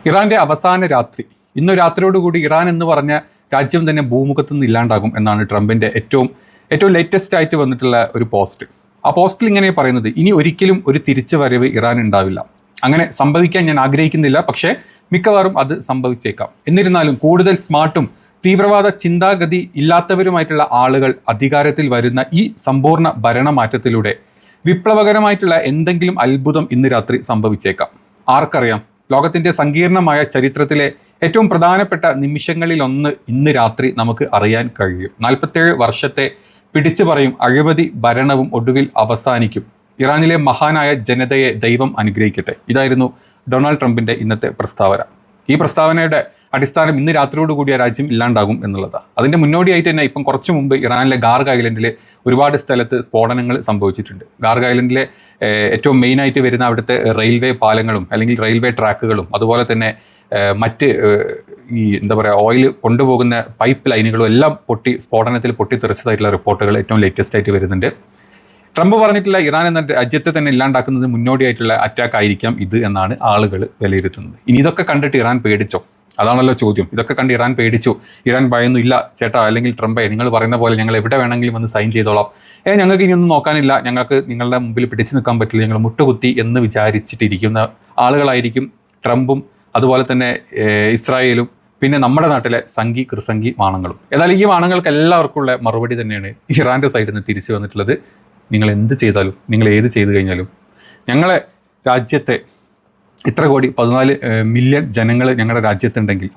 ഇറാന്റെ അവസാന രാത്രി, ഇന്ന് രാത്രിയോടുകൂടി ഇറാൻ എന്ന് പറഞ്ഞ രാജ്യം തന്നെ ഭൂമുഖത്ത് നിന്ന് ഇല്ലാണ്ടാകും എന്നാണ് ട്രംപിന്റെ ഏറ്റവും ലേറ്റസ്റ്റ് ആയിട്ട് വന്നിട്ടുള്ള ഒരു പോസ്റ്റ്. ആ പോസ്റ്റിൽ ഇങ്ങനെ പറയുന്നത്, ഇനി ഒരിക്കലും ഒരു തിരിച്ചു വരവ് ഇറാൻ ഉണ്ടാവില്ല. അങ്ങനെ സംഭവിക്കാൻ ഞാൻ ആഗ്രഹിക്കുന്നില്ല, പക്ഷേ മിക്കവാറും അത് സംഭവിച്ചേക്കാം. എന്നിരുന്നാലും കൂടുതൽ സ്മാർട്ടും തീവ്രവാദ ചിന്താഗതി ഇല്ലാത്തവരുമായിട്ടുള്ള ആളുകൾ അധികാരത്തിൽ വരുന്ന ഈ സമ്പൂർണ്ണ ഭരണമാറ്റത്തിലൂടെ വിപ്ലവകരമായിട്ടുള്ള എന്തെങ്കിലും അത്ഭുതം ഇന്ന് രാത്രി സംഭവിച്ചേക്കാം. ആർക്കറിയാം? ലോകത്തിന്റെ സങ്കീർണമായ ചരിത്രത്തിലെ ഏറ്റവും പ്രധാനപ്പെട്ട നിമിഷങ്ങളിലൊന്ന് ഇന്ന് രാത്രി നമുക്ക് അറിയാൻ കഴിയും. 47 വർഷത്തെ പിടിച്ചു പറയും അഴിമതി ഭരണവും ഒടുവിൽ അവസാനിക്കും. ഇറാനിലെ മഹാനായ ജനതയെ ദൈവം അനുഗ്രഹിക്കട്ടെ. ഇതായിരുന്നു ഡൊണാൾഡ് ട്രംപിന്റെ ഇന്നത്തെ പ്രസ്താവന. ഈ പ്രസ്താവനയുടെ അടിസ്ഥാനം ഇന്ന് രാത്രിയോടുകൂടി ആ രാജ്യം ഇല്ലാണ്ടാകും എന്നുള്ളതാണ്. അതിന്റെ മുന്നോടിയായിട്ട് തന്നെ ഇപ്പം കുറച്ചു മുമ്പ് ഇറാനിലെ ഗാർഗ് ഐലൻഡിലെ ഒരുപാട് സ്ഥലത്ത് സ്ഫോടനങ്ങൾ സംഭവിച്ചിട്ടുണ്ട്. ഗാർഗ് ഐലൻഡിലെ ഏറ്റവും മെയിനായിട്ട് വരുന്ന അവിടുത്തെ റെയിൽവേ പാലങ്ങളും അല്ലെങ്കിൽ റെയിൽവേ ട്രാക്കുകളും അതുപോലെ തന്നെ മറ്റ് ഈ എന്താ പറയുക ഓയിൽ കൊണ്ടുപോകുന്ന പൈപ്പ് ലൈനുകളും എല്ലാം സ്ഫോടനത്തിൽ പൊട്ടിത്തെറിച്ചതായിട്ടുള്ള റിപ്പോർട്ടുകൾ ഏറ്റവും ലേറ്റസ്റ്റ് ആയിട്ട് വരുന്നുണ്ട്. ട്രംപ് പറഞ്ഞിട്ടുള്ള ഇറാൻ എന്ന രാജ്യത്തെ തന്നെ ഇല്ലാണ്ടാക്കുന്നത് മുന്നോടിയായിട്ടുള്ള അറ്റാക്ക് ആയിരിക്കാം ഇത് എന്നാണ് ആളുകൾ വിലയിരുത്തുന്നത്. ഇനി ഇതൊക്കെ കണ്ടിട്ട് ഇറാൻ പേടിച്ചോ? അതാണല്ലോ ചോദ്യം. ഇതൊക്കെ കണ്ട് ഇറാൻ പേടിച്ചു, ഇറാൻ ഭയന്നു, ഇല്ല ചേട്ടാ അല്ലെങ്കിൽ ട്രംപേ നിങ്ങൾ പറയുന്ന പോലെ ഞങ്ങൾ എവിടെ വേണമെങ്കിലും വന്ന് സൈൻ ചെയ്തോളാം, ഞങ്ങൾക്ക് ഇനിയൊന്നും നോക്കാനില്ല, ഞങ്ങൾക്ക് നിങ്ങളുടെ മുമ്പിൽ പിടിച്ചു നിൽക്കാൻ പറ്റില്ല, ഞങ്ങൾ മുട്ടുകുത്തി എന്ന് വിചാരിച്ചിട്ടിരിക്കുന്ന ആളുകളായിരിക്കും ട്രംപും അതുപോലെ തന്നെ ഇസ്രായേലും പിന്നെ നമ്മുടെ നാട്ടിലെ സംഘി കൃസംഘി വാണങ്ങളും. ഏതായാലും ഈ വാണങ്ങൾക്ക് എല്ലാവർക്കും ഉള്ള മറുപടി തന്നെയാണ് ഇറാൻ്റെ സൈഡിൽ നിന്ന് തിരിച്ചു വന്നിട്ടുള്ളത്. നിങ്ങൾ എന്ത് ചെയ്താലും, നിങ്ങൾ ഏത് ചെയ്തു കഴിഞ്ഞാലും ഞങ്ങളെ രാജ്യത്തെ ഇത്ര കോടി 14 മില്യൺ ജനങ്ങൾ ഞങ്ങളുടെ രാജ്യത്തുണ്ടെങ്കിൽ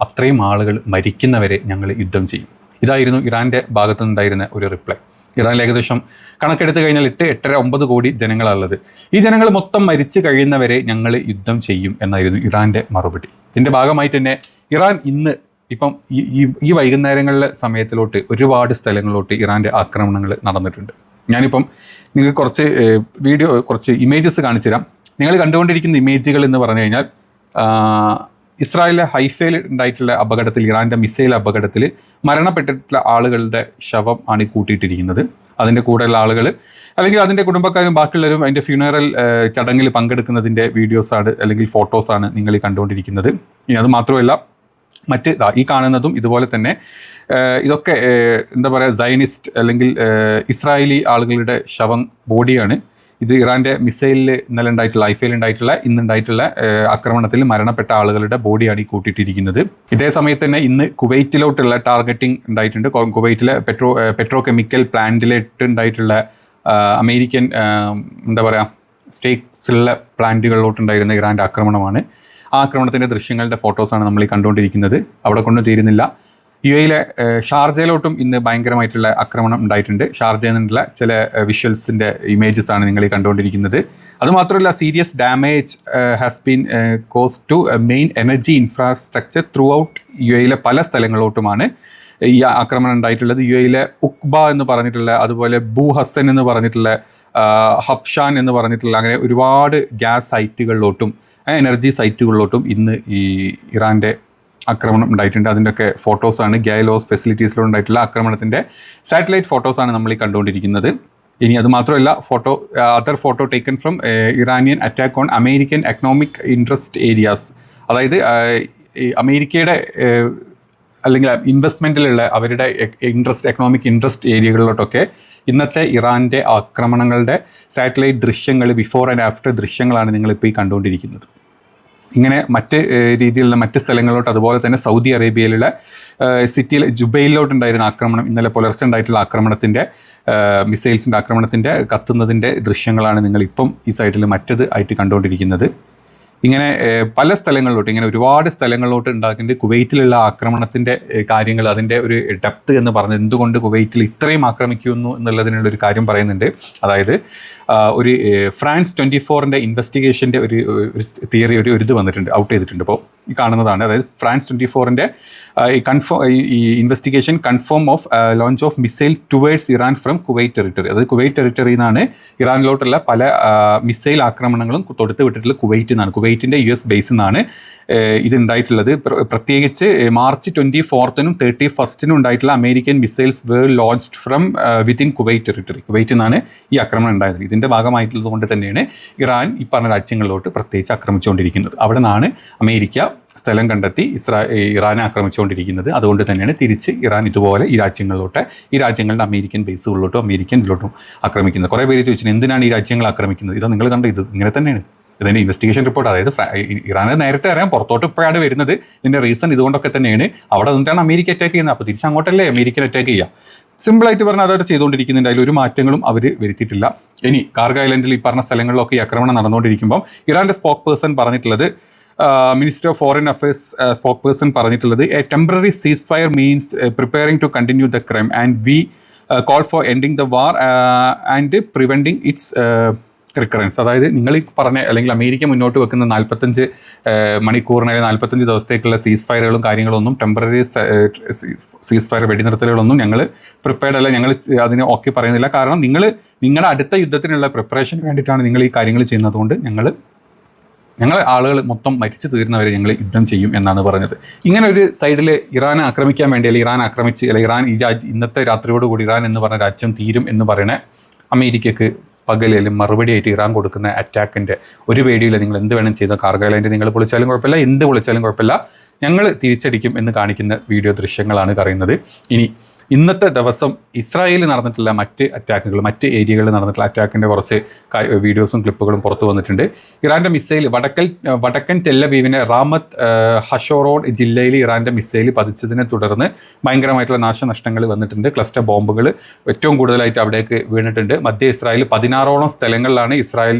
അത്രയും ആളുകൾ മരിക്കുന്നവരെ ഞങ്ങൾ യുദ്ധം ചെയ്യും. ഇതായിരുന്നു ഇറാൻ്റെ ഭാഗത്തു നിന്നുണ്ടായിരുന്ന ഒരു റിപ്ലൈ. ഇറാനിൽ ഏകദേശം കണക്കെടുത്ത് കഴിഞ്ഞാൽ 8-9 കോടി ജനങ്ങളാണുള്ളത്. ഈ ജനങ്ങൾ മൊത്തം മരിച്ചു കഴിയുന്നവരെ ഞങ്ങൾ യുദ്ധം ചെയ്യും എന്നായിരുന്നു ഇറാൻ്റെ മറുപടി. ഇതിൻ്റെ ഭാഗമായിട്ട് തന്നെ ഇറാൻ ഇന്ന് ഇപ്പം ഈ വൈകുന്നേരങ്ങളിലെ സമയത്തിലോട്ട് ഒരുപാട് സ്ഥലങ്ങളിലോട്ട് ഇറാൻ്റെ ആക്രമണങ്ങൾ നടന്നിട്ടുണ്ട്. ഞാനിപ്പം നിങ്ങൾക്ക് കുറച്ച് ഇമേജസ് കാണിച്ചു തരാം. നിങ്ങൾ കണ്ടുകൊണ്ടിരിക്കുന്ന ഇമേജുകൾ എന്ന് പറഞ്ഞു കഴിഞ്ഞാൽ ഇസ്രായേലിലെ ഹൈഫയിൽ ഉണ്ടായിട്ടുള്ള അപകടത്തിൽ, ഇറാൻ്റെ മിസൈൽ അപകടത്തിൽ മരണപ്പെട്ടിട്ടുള്ള ആളുകളുടെ ശവം ആണ് കൂട്ടിയിട്ടിരിക്കുന്നത്. അതിൻ്റെ കൂടെയുള്ള ആളുകൾ അല്ലെങ്കിൽ അതിൻ്റെ കുടുംബക്കാരും ബാക്കിയുള്ളവരും അതിൻ്റെ ഫ്യൂണറൽ ചടങ്ങിൽ പങ്കെടുക്കുന്നതിൻ്റെ വീഡിയോസാണ് അല്ലെങ്കിൽ ഫോട്ടോസാണ് നിങ്ങൾ ഈ കണ്ടുകൊണ്ടിരിക്കുന്നത്. ഇനി അത് മാത്രമല്ല, മറ്റ് ഈ കാണുന്നതും ഇതുപോലെ തന്നെ ഇതൊക്കെ എന്താ പറയുക സയനിസ്റ്റ് അല്ലെങ്കിൽ ഇസ്രായേലി ആളുകളുടെ ബോഡിയാണ്. ഇത് ഇറാൻ്റെ മിസൈലിൽ ഇന്നലെ ഉണ്ടായിട്ടുള്ള ഇന്നുണ്ടായിട്ടുള്ള ആക്രമണത്തിൽ മരണപ്പെട്ട ആളുകളുടെ ബോഡിയാണ് ഈ കൂട്ടിയിട്ടിരിക്കുന്നത്. ഇതേ സമയത്ത് തന്നെ ഇന്ന് കുവൈറ്റിലോട്ടുള്ള ടാർഗറ്റിംഗ് ഉണ്ടായിട്ടുണ്ട്. കുവൈറ്റിലെ പെട്രോ കെമിക്കൽ പ്ലാന്റിലിട്ട് ഉണ്ടായിട്ടുള്ള അമേരിക്കൻ എന്താ പറയുക സ്റ്റേക്സുള്ള പ്ലാന്റുകളിലോട്ടുണ്ടായിരുന്ന ഇറാൻ്റെ ആക്രമണമാണ്. ആ ആക്രമണത്തിൻ്റെ ദൃശ്യങ്ങളുടെ ഫോട്ടോസാണ് നമ്മൾ ഈ കണ്ടുകൊണ്ടിരിക്കുന്നത്. അവിടെ കൊണ്ട് തീരുന്നില്ല. UAE ഷാർജയിലോട്ടും ഇന്ന് ഭയങ്കരമായിട്ടുള്ള ആക്രമണം ഉണ്ടായിട്ടുണ്ട്. ഷാർജയിൽ നിന്നുള്ള ചില വിഷ്വൽസിൻ്റെ ഇമേജസ് ആണ് നിങ്ങൾ ഈ കണ്ടുകൊണ്ടിരിക്കുന്നത്. അതുമാത്രമല്ല, serious damage has been caused to main energy infrastructure throughout UAE പല സ്ഥലങ്ങളിലോട്ടുമാണ് ഈ ആക്രമണം ഉണ്ടായിട്ടുള്ളത്. UAE ഉക്ബ എന്ന് പറഞ്ഞിട്ടുള്ള, അതുപോലെ ബൂ ഹസൻ എന്ന് പറഞ്ഞിട്ടുള്ള, ഹബ്ഷാൻ എന്ന് പറഞ്ഞിട്ടുള്ള അങ്ങനെ ഒരുപാട് ഗ്യാസ് സൈറ്റുകളിലോട്ടും എനർജി സൈറ്റുകളിലോട്ടും ഇന്ന് ഈ ഇറാൻ്റെ ആക്രമണം ഉണ്ടായിട്ടുണ്ട്. അതിൻ്റെയൊക്കെ ഫോട്ടോസാണ് ഗൈലോസ് ഫെസിലിറ്റീസിലുണ്ടായിട്ടുള്ള ആക്രമണത്തിൻ്റെ സാറ്റലൈറ്റ് ഫോട്ടോസാണ് നമ്മൾ ഈ കണ്ടുകൊണ്ടിരിക്കുന്നത്. ഇനി അത് മാത്രമല്ല, other photo taken from Iranian attack on American economic interest areas. അതായത് അമേരിക്കയുടെ അല്ലെങ്കിൽ ഇൻവെസ്റ്റ്മെൻറ്റിലുള്ള അവരുടെ എക്കണോമിക് ഇൻട്രസ്റ്റ് ഏരിയകളിലോട്ടൊക്കെ ഇന്നത്തെ ഇറാൻ്റെ ആക്രമണങ്ങളുടെ സാറ്റലൈറ്റ് ദൃശ്യങ്ങൾ, ബിഫോർ ആൻഡ് ആഫ്റ്റർ ദൃശ്യങ്ങളാണ് നിങ്ങളിപ്പോൾ ഈ കണ്ടുകൊണ്ടിരിക്കുന്നത്. ഇങ്ങനെ മറ്റ് രീതിയിലുള്ള മറ്റ് സ്ഥലങ്ങളിലോട്ട്, അതുപോലെ തന്നെ സൗദി അറേബ്യയിലുള്ള സിറ്റിയിൽ ജുബൈലിലോട്ടുണ്ടായിരുന്ന ആക്രമണം, ഇന്നലെ പുലർച്ചെ ഉണ്ടായിട്ടുള്ള ആക്രമണത്തിൻ്റെ മിസൈൽസിൻ്റെ ആക്രമണത്തിൻ്റെ കത്തുന്നതിൻ്റെ ദൃശ്യങ്ങളാണ് നിങ്ങളിപ്പം ഈ സൈഡിൽ മറ്റത് ആയിട്ട് കണ്ടുകൊണ്ടിരിക്കുന്നത്. ഇങ്ങനെ പല സ്ഥലങ്ങളിലോട്ട്, ഇങ്ങനെ ഒരുപാട് സ്ഥലങ്ങളിലോട്ട് ഉണ്ടാക്കിയിട്ട് കുവൈറ്റിലുള്ള ആക്രമണത്തിൻ്റെ കാര്യങ്ങൾ, അതിൻ്റെ ഒരു ഡെപ്ത് എന്ന് പറഞ്ഞത് എന്തുകൊണ്ട് കുവൈറ്റിൽ ഇത്രയും ആക്രമിക്കുന്നു എന്നുള്ളതിനുള്ളൊരു കാര്യം പറയുന്നുണ്ട്. അതായത് ഒരു ഫ്രാൻസ് 24 ഇൻവെസ്റ്റിഗേഷൻ്റെ ഒരു തിയറി ഒരു ഇത് വന്നിട്ടുണ്ട്, ഔട്ട് ചെയ്തിട്ടുണ്ട്. ഇപ്പോൾ ഈ കാണുന്നതാണ്. അതായത് ഫ്രാൻസ് 24 ഈ investigation confirm of launch of missiles towards Iran from Kuwait territory. അതായത് കുവൈറ്റ് ടെറിട്ടറിയിൽ നിന്നാണ് ഇറാനിലോട്ടുള്ള പല മിസൈൽ ആക്രമണങ്ങളും തൊടുത്ത് വിട്ടിട്ടുള്ള കുവൈറ്റിൽ നിന്നാണ്, കുവൈറ്റിൻ്റെ US ബേസിൽ നിന്നാണ് ഇതുണ്ടായിട്ടുള്ളത്. പ്രത്യേകിച്ച് മാർച്ച് 24-നും 31-നും ഉണ്ടായിട്ടുള്ള American missiles were launched from within Kuwait territory. കുവൈറ്റിൽ നിന്നാണ് ഈ ആക്രമണം ഉണ്ടായത്. ഇതിൻ്റെ ഭാഗമായിട്ടുള്ളത് കൊണ്ട് തന്നെയാണ് ഇറാൻ ഈ പറഞ്ഞ രാജ്യങ്ങളിലോട്ട് പ്രത്യേകിച്ച് ആക്രമിച്ചുകൊണ്ടിരിക്കുന്നത്. അവിടെ നിന്നാണ് അമേരിക്ക സ്ഥലം കണ്ടെത്തി ഇറാനെ ആക്രമിച്ചുകൊണ്ടിരിക്കുന്നത്. അതുകൊണ്ട് തന്നെയാണ് തിരിച്ച് ഇറാൻ ഇതുപോലെ ഈ രാജ്യങ്ങളുടെ അമേരിക്കൻ ബേസുകളിലോട്ടും അമേരിക്കൻ ഇതിലോട്ടും ആക്രമിക്കുന്നത്. കുറേ പേര് ചോദിച്ചു എന്തിനാണ് ഈ രാജ്യങ്ങൾ ആക്രമിക്കുന്നത്? ഇത് നിങ്ങൾ കണ്ട ഇത് ഇങ്ങനെ തന്നെയാണ്. ഇതിൻ്റെ ഇൻവെസ്റ്റിഗേഷൻ റിപ്പോർട്ട്, അതായത് ഇറാനെ നേരത്തെ അറിയാം, പുറത്തോട്ട് ഇപ്പോഴാണ് വരുന്നത്. ഇതിൻ്റെ റീസൺ ഇതുകൊണ്ടൊക്കെ തന്നെയാണ്. അവിടെ നിന്നിട്ടാണ് അമേരിക്ക അറ്റാക്ക് ചെയ്യുന്നത്. അപ്പോൾ തിരിച്ചങ്ങോട്ടല്ലേ അമേരിക്കൻ അറ്റാക്ക് ചെയ്യുക. സിമ്പിളായിട്ട് പറഞ്ഞാൽ അതവിടെ ചെയ്തുകൊണ്ടിരിക്കുന്നുണ്ട്. അതിലൊരു മാറ്റങ്ങളും അവർ വരുത്തിയിട്ടില്ല. ഇനി കാർഗ ഐലൻഡിൽ ഈ പറഞ്ഞ സ്ഥലങ്ങളിലൊക്കെ ഈ ആക്രമണം നടന്നുകൊണ്ടിരിക്കുമ്പം ഇറാൻ്റെ സ്പോക്ക് പേഴ്സൺ പറഞ്ഞിട്ടുള്ളത്, minister of foreign affairs spokesperson പറഞ്ഞിട്ടുള്ളത്, a temporary ceasefire means preparing to continue the crime and we call for ending the war and preventing its recurrence. അതായത് നിങ്ങൾ ഈ പറഞ്ഞ അല്ലെങ്കിൽ അമേരിക്ക മുന്നോട്ട് വെക്കുന്ന 45 മണിക്കൂറിന് 45 ദിവസത്തേക്കുള്ള സീസ് ഫയറുകളും കാര്യങ്ങളൊന്നും, ടെമ്പററി സീസ് ഫയർ വെടിനിർത്തലുകളൊന്നും ഞങ്ങൾ പ്രിപ്പയർഡ് അല്ല, ഞങ്ങൾ അതിന് ഓക്കെ പറയുന്നില്ല. കാരണം നിങ്ങളുടെ അടുത്ത യുദ്ധത്തിനുള്ള പ്രിപ്പറേഷന് വേണ്ടിയിട്ടാണ് നിങ്ങൾ ഈ കാര്യങ്ങൾ ചെയ്യുന്നതുകൊണ്ട് ഞങ്ങൾ ആളുകൾ മൊത്തം മരിച്ചു തീർന്നവരെ ഞങ്ങൾ യുദ്ധം ചെയ്യും എന്നാണ് പറഞ്ഞത്. ഇങ്ങനെ ഒരു സൈഡിൽ ഇറാനെ ആക്രമിക്കാൻ വേണ്ടി, അല്ലെങ്കിൽ ഇറാൻ ആക്രമിച്ച്, അല്ലെങ്കിൽ ഇറാൻ ഇന്നത്തെ രാത്രിയോടുകൂടി ഇറാൻ എന്ന് പറഞ്ഞ രാജ്യം തീരും എന്ന് പറയണ അമേരിക്കക്ക് പകലിൽ മറുപടിയായിട്ട് ഇറാൻ കൊടുക്കുന്ന അറ്റാക്കിൻ്റെ ഒരു പേടിയില്ല. നിങ്ങൾ എന്ത് വേണം ചെയ്ത കാർഗ ഐലൻഡ് നിങ്ങൾ പൊളിച്ചാലും കുഴപ്പമില്ല, എന്ത് പൊളിച്ചാലും കുഴപ്പമില്ല, ഞങ്ങൾ തിരിച്ചടിക്കും എന്ന് കാണിക്കുന്ന വീഡിയോ ദൃശ്യങ്ങളാണ് പറയുന്നത്. ഇനി ഇന്നത്തെ ദിവസം ഇസ്രായേലിൽ നടന്നിട്ടുള്ള മറ്റ് അറ്റാക്കുകൾ, മറ്റ് ഏരിയകളിൽ നടന്നിട്ടുള്ള അറ്റാക്കിൻ്റെ കുറച്ച് വീഡിയോസും ക്ലിപ്പുകളും പുറത്തു വന്നിട്ടുണ്ട്. ഇറാൻ്റെ മിസൈൽ വടക്കൻ ടെല്ലവീവിനെ റാമത്ത് ഹഷോറോൺ ജില്ലയിൽ ഇറാൻ്റെ മിസൈൽ പതിച്ചതിനെ തുടർന്ന് ഭയങ്കരമായിട്ടുള്ള നാശനഷ്ടങ്ങൾ വന്നിട്ടുണ്ട്. ക്ലസ്റ്റർ ബോംബുകൾ ഏറ്റവും കൂടുതലായിട്ട് അവിടേക്ക് വീണിട്ടുണ്ട്. മധ്യ ഇസ്രായേൽ 16ഓളം സ്ഥലങ്ങളിലാണ്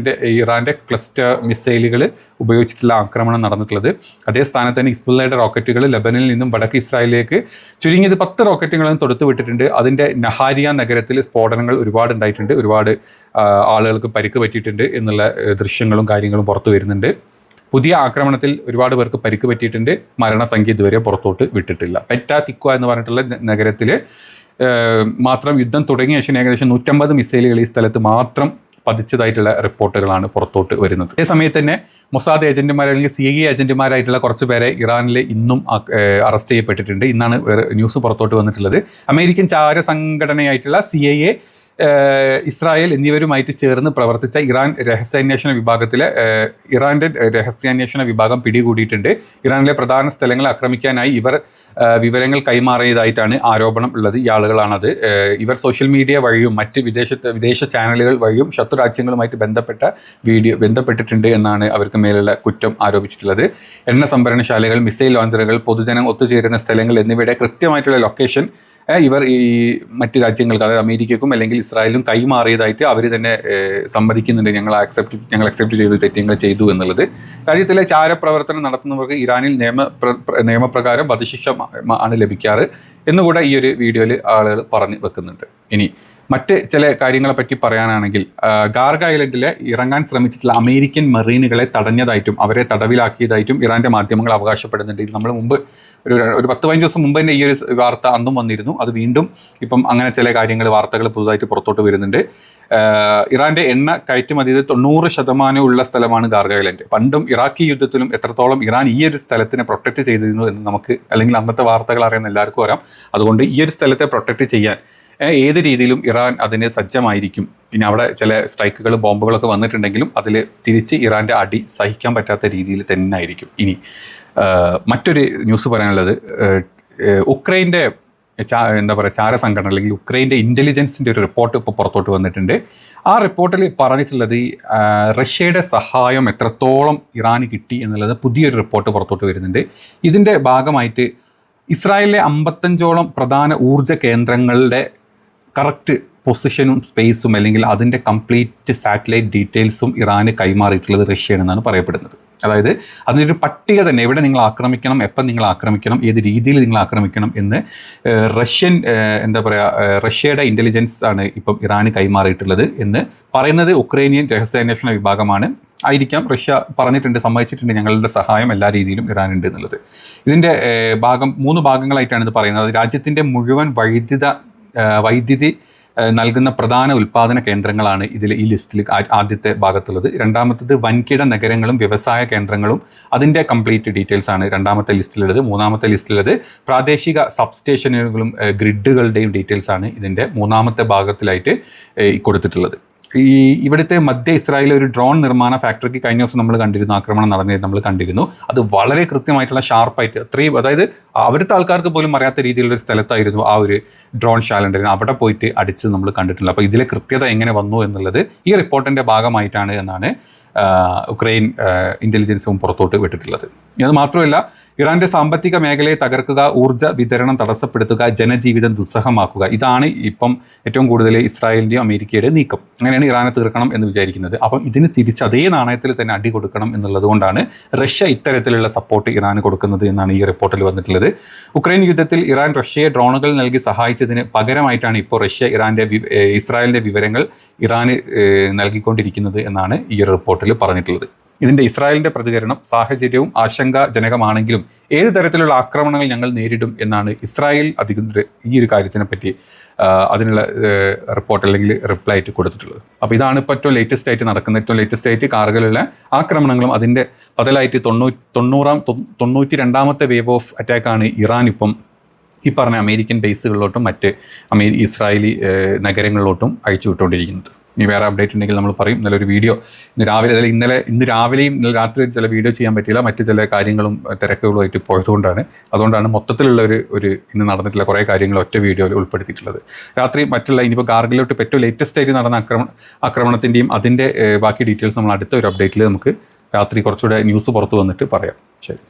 ഇറാൻ്റെ ക്ലസ്റ്റർ മിസൈലുകൾ ഉപയോഗിച്ചിട്ടുള്ള ആക്രമണം നടന്നിട്ടുള്ളത്. അതേ സ്ഥാനത്ത് തന്നെ ഹിസ്ബുള്ളയുടെ റോക്കറ്റുകൾ ലെബനിൽ നിന്നും വടക്ക് ഇസ്രായേലിലേക്ക് ചുരുങ്ങിയത് 10 റോക്കറ്റുകളും വിട്ടിട്ടുണ്ട്. അതിൻ്റെ നഹാരിയ നഗരത്തിൽ സ്ഫോടനങ്ങൾ ഒരുപാട് ഉണ്ടായിട്ടുണ്ട്. ഒരുപാട് ആളുകൾക്ക് പരിക്ക് പറ്റിയിട്ടുണ്ട് എന്നുള്ള ദൃശ്യങ്ങളും കാര്യങ്ങളും പുറത്തു വരുന്നുണ്ട്. പുതിയ ആക്രമണത്തിൽ ഒരുപാട് പേർക്ക് പരിക്ക് പറ്റിയിട്ടുണ്ട്. മരണസംഖ്യ ഇതുവരെ പുറത്തോട്ട് വിട്ടിട്ടില്ല. പെറ്റാ തിക്വ എന്ന് പറഞ്ഞിട്ടുള്ള നഗരത്തിൽ മാത്രം യുദ്ധം തുടങ്ങിയ ശേഷം ഏകദേശം 150 മിസൈലുകൾ ഈ സ്ഥലത്ത് മാത്രം പതിച്ചതായിട്ടുള്ള റിപ്പോർട്ടുകളാണ് പുറത്തോട്ട് വരുന്നത്. അതേസമയത്ത് തന്നെ മൊസാദ് ഏജന്റുമാർ അല്ലെങ്കിൽ CIA ഏജന്റുമാരായിട്ടുള്ള കുറച്ച് പേരെ ഇറാനിൽ ഇന്നും അറസ്റ്റ് ചെയ്യപ്പെട്ടിട്ടുണ്ട്. ഇന്നാണ് ന്യൂസ് പുറത്തോട്ട് വന്നിട്ടുള്ളത്. അമേരിക്കൻ ചാര സംഘടനയായിട്ടുള്ള CIA, ഇസ്രായേൽ എന്നിവരുമായിട്ട് ചേർന്ന് പ്രവർത്തിച്ച ഇറാൻ്റെ രഹസ്യാന്വേഷണ വിഭാഗം പിടികൂടിയിട്ടുണ്ട്. ഇറാനിലെ പ്രധാന സ്ഥലങ്ങൾ ആക്രമിക്കാനായി ഇവർ വിവരങ്ങൾ കൈമാറിയതായിട്ടാണ് ആരോപണം ഉള്ളത്. ഈ ആളുകളാണത്. ഇവർ സോഷ്യൽ മീഡിയ വഴിയും മറ്റ് വിദേശ ചാനലുകൾ വഴിയും ശത്രു രാജ്യങ്ങളുമായിട്ട് ബന്ധപ്പെട്ടിട്ടുണ്ട് എന്നാണ് അവർക്ക് മേലുള്ള കുറ്റം ആരോപിച്ചിട്ടുള്ളത്. എണ്ണ സംഭരണശാലകൾ, മിസൈൽ ലോഞ്ചറുകൾ, പൊതുജനം ഒത്തുചേരുന്ന സ്ഥലങ്ങൾ എന്നിവയുടെ കൃത്യമായിട്ടുള്ള ലൊക്കേഷൻ ഇവർ ഈ മറ്റ് രാജ്യങ്ങൾക്ക്, അതായത് അമേരിക്കക്കും അല്ലെങ്കിൽ ഇസ്രായേലിനും കൈമാറിയതായിട്ട് അവർ തന്നെ സമ്മതിക്കുന്നുണ്ട്. ഞങ്ങൾ അക്സെപ്റ്റ് ചെയ്തു, തെറ്റുകൾ ചെയ്തു എന്നുള്ളത്. രാജ്യത്തിലെ ചാരപ്രവർത്തനം നടത്തുന്നവർക്ക് ഇറാനിൽ നിയമപ്രകാരം വധശിക്ഷ ആണ് ലഭിക്കാറ് എന്നുകൂടെ ഈ ഒരു വീഡിയോയിൽ ആളുകൾ പറഞ്ഞു വെക്കുന്നുണ്ട്. ഇനി മറ്റ് ചില കാര്യങ്ങളെപ്പറ്റി പറയാനാണെങ്കിൽ, കാർഗ ഐലൻഡിൽ ഇറങ്ങാൻ ശ്രമിച്ചിട്ടുള്ള അമേരിക്കൻ മെറീനുകളെ തടഞ്ഞതായിട്ടും അവരെ തടവിലാക്കിയതായിട്ടും ഇറാൻ്റെ മാധ്യമങ്ങൾ അവകാശപ്പെടുന്നുണ്ട്. ഇത് നമ്മൾ മുമ്പ് ഒരു 10-15 ദിവസം മുമ്പ് തന്നെ ഈ ഒരു വാർത്ത അന്നും വന്നിരുന്നു. അത് വീണ്ടും ഇപ്പം അങ്ങനെ ചില വാർത്തകൾ പുതുതായിട്ട് പുറത്തോട്ട് വരുന്നുണ്ട്. ഇറാൻ്റെ എണ്ണ കയറ്റുമതിയിൽ 90% ഉള്ള സ്ഥലമാണ് കാർഗ ഐലൻഡ്. പണ്ടും ഇറാഖി യുദ്ധത്തിലും എത്രത്തോളം ഇറാൻ ഈ ഒരു സ്ഥലത്തിനെ പ്രൊട്ടക്റ്റ് ചെയ്തിരുന്നു എന്ന് നമുക്ക്, അല്ലെങ്കിൽ അന്നത്തെ വാർത്തകൾ അറിയുന്ന എല്ലാവർക്കും അറിയാം. അതുകൊണ്ട് ഈ ഒരു സ്ഥലത്തെ പ്രൊട്ടക്റ്റ് ചെയ്യാൻ ഏത് രീതിയിലും ഇറാൻ അതിന് സജ്ജമായിരിക്കും. ഇനി അവിടെ ചില സ്ട്രൈക്കുകളും ബോംബുകളൊക്കെ വന്നിട്ടുണ്ടെങ്കിലും അതിൽ തിരിച്ച് ഇറാൻ്റെ അടി സഹിക്കാൻ പറ്റാത്ത രീതിയിൽ തന്നെ ആയിരിക്കും. ഇനി മറ്റൊരു ന്യൂസ് പറയാനുള്ളത്, ഉക്രൈൻ്റെ ചാരസംഘടന അല്ലെങ്കിൽ ഉക്രൈൻ്റെ ഇൻ്റലിജൻസിൻ്റെ ഒരു റിപ്പോർട്ട് ഇപ്പോൾ പുറത്തോട്ട് വന്നിട്ടുണ്ട്. ആ റിപ്പോർട്ടിൽ പറഞ്ഞിട്ടുള്ളത് റഷ്യയുടെ സഹായം എത്രത്തോളം ഇറാന് കിട്ടി എന്നുള്ളത് പുതിയൊരു റിപ്പോർട്ട് പുറത്തോട്ട് വരുന്നുണ്ട്. ഇതിൻ്റെ ഭാഗമായിട്ട് ഇസ്രായേലിലെ 55ഓളം പ്രധാന ഊർജ്ജ കേന്ദ്രങ്ങളുടെ കറക്റ്റ് പൊസിഷനും സ്പേസും അല്ലെങ്കിൽ അതിൻ്റെ കംപ്ലീറ്റ് സാറ്റലൈറ്റ് ഡീറ്റെയിൽസും ഇറാന് കൈമാറിയിട്ടുള്ളത് റഷ്യയാണെന്നാണ് പറയപ്പെടുന്നത്. അതായത് അതിനൊരു പട്ടിക തന്നെ, എവിടെ നിങ്ങൾ ആക്രമിക്കണം, എപ്പം നിങ്ങൾ ആക്രമിക്കണം, ഏത് രീതിയിൽ നിങ്ങൾ ആക്രമിക്കണം എന്ന് റഷ്യയുടെ ഇൻ്റലിജൻസ് ആണ് ഇപ്പം ഇറാന് കൈമാറിയിട്ടുള്ളത് എന്ന് പറയുന്നത് ഉക്രൈനിയൻ രഹസ്യാന്വേഷണ വിഭാഗമാണ്. ആയിരിക്കാം, റഷ്യ പറഞ്ഞിട്ടുണ്ട്, സമ്മതിച്ചിട്ടുണ്ട്, ഞങ്ങളുടെ സഹായം എല്ലാ രീതിയിലും ഇറാനുണ്ട് എന്നുള്ളത്. ഇതിൻ്റെ 3 ഭാഗങ്ങളായിട്ടാണ് ഇത് പറയുന്നത്. രാജ്യത്തിൻ്റെ മുഴുവൻ വൈദ്യുതി നൽകുന്ന പ്രധാന ഉൽപ്പാദന കേന്ദ്രങ്ങളാണ് ഈ ലിസ്റ്റിൽ ആദ്യത്തെ ഭാഗത്തുള്ളത്. രണ്ടാമത്തത് വൻകിട നഗരങ്ങളും വ്യവസായ കേന്ദ്രങ്ങളും അതിൻ്റെ കംപ്ലീറ്റ് ഡീറ്റെയിൽസ് ആണ് രണ്ടാമത്തെ ലിസ്റ്റിലുള്ളത്. മൂന്നാമത്തെ ലിസ്റ്റിലുള്ളത് പ്രാദേശിക സബ്സ്റ്റേഷനുകളും ഗ്രിഡുകളുടെയും ഡീറ്റെയിൽസ് ആണ് ഇതിൻ്റെ മൂന്നാമത്തെ ഭാഗത്തിലായിട്ട് കൊടുത്തിട്ടുള്ളത്. ഇവിടുത്തെ മധ്യ ഇസ്രായേലിലെ ഒരു ഡ്രോൺ നിർമ്മാണ ഫാക്ടറിക്ക് കഴിഞ്ഞ ദിവസം നമ്മൾ കണ്ടിരുന്നു, ആക്രമണം നടന്നത് നമ്മൾ കണ്ടിരുന്നു. അത് വളരെ കൃത്യമായിട്ടുള്ള ഷാർപ്പായിട്ട് അത്രയും, അതായത് അവിടുത്തെ ആൾക്കാർക്ക് പോലും അറിയാത്ത രീതിയിലുള്ള ഒരു സ്ഥലത്തായിരുന്നു ആ ഒരു ഡ്രോൺ ശാലുണ്ടായിരുന്നു. അവിടെ പോയിട്ട് അടിച്ച് നമ്മൾ കണ്ടിട്ടുള്ളത്. അപ്പോൾ ഇതിലെ കൃത്യത എങ്ങനെ വന്നു എന്നുള്ളത് ഈ റിപ്പോർട്ടിൻ്റെ ഭാഗമായിട്ടാണ് എന്നാണ് ഉക്രൈൻ ഇൻ്റലിജൻസും പുറത്തോട്ട് വിട്ടിട്ടുള്ളത്. അത് മാത്രമല്ല, ഇറാന്റെ സാമ്പത്തിക മേഖലയെ തകർക്കുക, ഊർജ്ജ വിതരണം തടസ്സപ്പെടുത്തുക, ജനജീവിതം ദുസ്സഹമാക്കുക, ഇതാണ് ഇപ്പം ഏറ്റവും കൂടുതൽ ഇസ്രായേലിൻ്റെയും അമേരിക്കയുടെ നീക്കം. അങ്ങനെയാണ് ഇറാനെ തീർക്കണം എന്ന് വിചാരിക്കുന്നത്. അപ്പം ഇതിന് തിരിച്ച് അതേ നാണയത്തിൽ തന്നെ അടി കൊടുക്കണം എന്നുള്ളത് കൊണ്ടാണ് റഷ്യ ഇത്തരത്തിലുള്ള സപ്പോർട്ട് ഇറാന് കൊടുക്കുന്നത് എന്നാണ് ഈ റിപ്പോർട്ടിൽ വന്നിട്ടുള്ളത്. ഉക്രൈൻ യുദ്ധത്തിൽ ഇറാൻ റഷ്യയെ ഡ്രോണുകൾ നൽകി സഹായിച്ചതിന് പകരമായിട്ടാണ് ഇപ്പോൾ റഷ്യ ഇസ്രായേലിൻ്റെ വിവരങ്ങൾ ഇറാന് നൽകിക്കൊണ്ടിരിക്കുന്നത് എന്നാണ് ഈ റിപ്പോർട്ടിൽ പറഞ്ഞിട്ടുള്ളത്. ഇതിൻ്റെ ഇസ്രായേലിൻ്റെ പ്രതികരണം സാഹചര്യവും ആശങ്കാജനകമാണെങ്കിലും ഏത് തരത്തിലുള്ള ആക്രമണങ്ങൾ ഞങ്ങൾ നേരിടും എന്നാണ് ഇസ്രായേൽ അധികൃതർ ഈ ഒരു കാര്യത്തിനെ പറ്റി അതിനുള്ള റിപ്പോർട്ട് അല്ലെങ്കിൽ റിപ്ലൈ ആയിട്ട് കൊടുത്തിട്ടുള്ളത്. അപ്പോൾ ഇതാണ് ഇപ്പോൾ ഏറ്റവും ലേറ്റസ്റ്റ് ആയിട്ട് നടക്കുന്നത്. ഏറ്റവും ലേറ്റസ്റ്റ് ആയിട്ട് കാർഗിലുള്ള ആക്രമണങ്ങളും അതിൻ്റെ ബദലായിട്ട് 92ാമത്തെ വേവ് ഓഫ് അറ്റാക്കാണ് ഇറാൻ ഇപ്പം ഈ പറഞ്ഞ അമേരിക്കൻ ബേസുകളിലോട്ടും മറ്റ് ഇസ്രായേലി നഗരങ്ങളിലോട്ടും അയച്ചു വിട്ടുകൊണ്ടിരിക്കുന്നത്. ഇനി വേറെ അപ്ഡേറ്റ് ഉണ്ടെങ്കിൽ നമ്മൾ പറയും. ഇന്നലെ വീഡിയോ ഇന്ന് രാവിലെയും ഇന്നലെ രാത്രി ചില വീഡിയോ ചെയ്യാൻ പറ്റിയില്ല, മറ്റ് ചില കാര്യങ്ങളും തിരക്കുകളുമായിട്ട് പോയതുകൊണ്ടാണ്. അതുകൊണ്ടാണ് മൊത്തത്തിലുള്ള ഒരു ഇന്ന് നടന്നിട്ടുള്ള കുറേ കാര്യങ്ങൾ ഒറ്റ വീഡിയോയിൽ ഉൾപ്പെടുത്തിയിട്ടുള്ളത്. രാത്രി മറ്റുള്ള ഇനിയിപ്പോൾ കാർഗിലോട്ട് ഏറ്റവും ലേറ്റസ്റ്റ് ആയിട്ട് നടന്ന ആക്രമണത്തിൻ്റെയും അതിൻ്റെ ബാക്കി ഡീറ്റെയിൽസ് നമ്മൾ അടുത്ത ഒരു അപ്ഡേറ്റിൽ നമുക്ക് രാത്രി കുറച്ചുകൂടെ ന്യൂസ് പുറത്ത് വന്നിട്ട് പറയാം. ശരി.